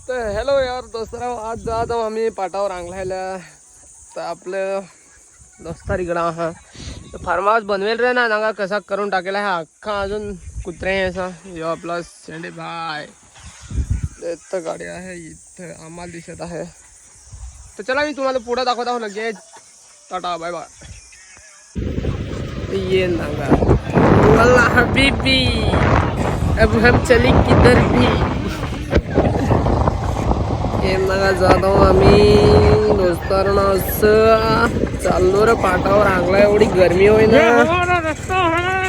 तर हॅलो यार दोस्तराव, आज जात आहो आम्ही पाटावर रांगलायला. तर आपलं दोस्तार इकडं हा फार्म हाऊस बनवेल रे ना नांगा कसा करून टाकेला हा अख्खा अजून कुत्रे आहे असा. यो आपला शेंडे भाई इथं गाडी आहे, इथं आम्हाला दिसत आहे. तर चला मी तुम्हाला पुढं दाखवत आहो लगेच. Tata bye bye. ये नांगा वाला हबीबी, अब हम चले किधर भी. हे नांगा जात आहो आम्ही दोस्तारांना असं चाललो रे पाटावर रांगला. एवढी गरमी होई ना.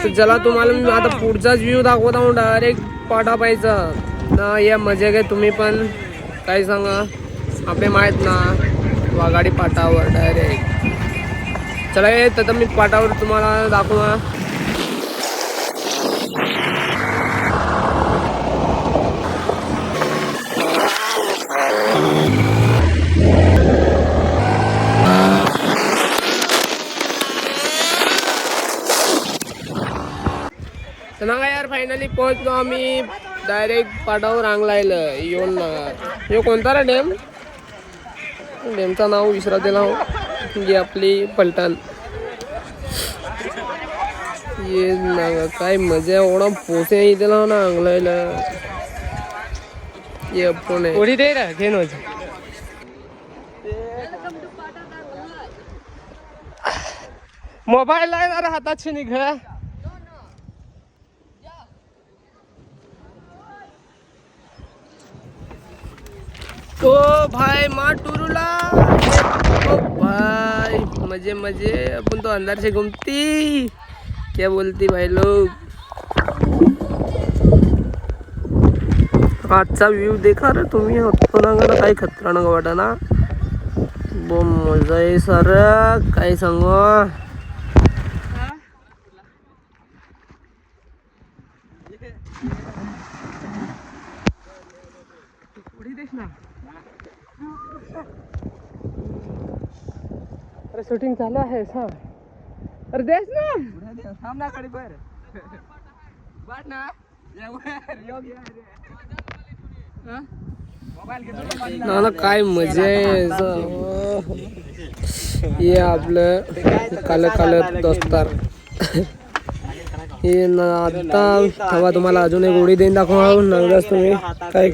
तर चला तुम्हाला मी आता पुढचाच व्ह्यू दाखवत आहो. डायरेक्ट पाटा पाहायचा ना. या मजा घे तुम्ही पण. काय सांगा आपले माहीत ना वाघाडी पाटावर डायरेक्ट. चला येत तर मी पाटावर तुम्हाला दाखवा. तर ना यार फायनली पोहोचलो आम्ही डायरेक्ट पाटावर रांगलायलं येऊन ना. यो कोणता रे डॅम? डॅमचं नाव विसरा दिला हो. जी आपली पलटण. ये ना काय मजा एवढा पोसे दिला ना रांगलायला. ये पण ओढी दे रे घेऊन मोबाईल आहे ना हातात निघ. ओ भाई माँ टूरूला. ओ भाई मजे मजे. अपन तो अंदर से घूमती. क्या बोलती भाई लोग. आजचा व्ह्यू देखा रे तुम्ही. हत्तो काही खतरा नका वाटा ना. बो मजा आहे सर. काय सांगू. अरे शूटिंग चालू आहे सा. अरे देस ना सामना कडे बर बाट ना ना काय मजा आहे. हे आपलं काल काल दोस्तार. हे ना आता तेव्हा तुम्हाला अजून एक उडी देऊन दाखवा नंगस तुम्ही काय.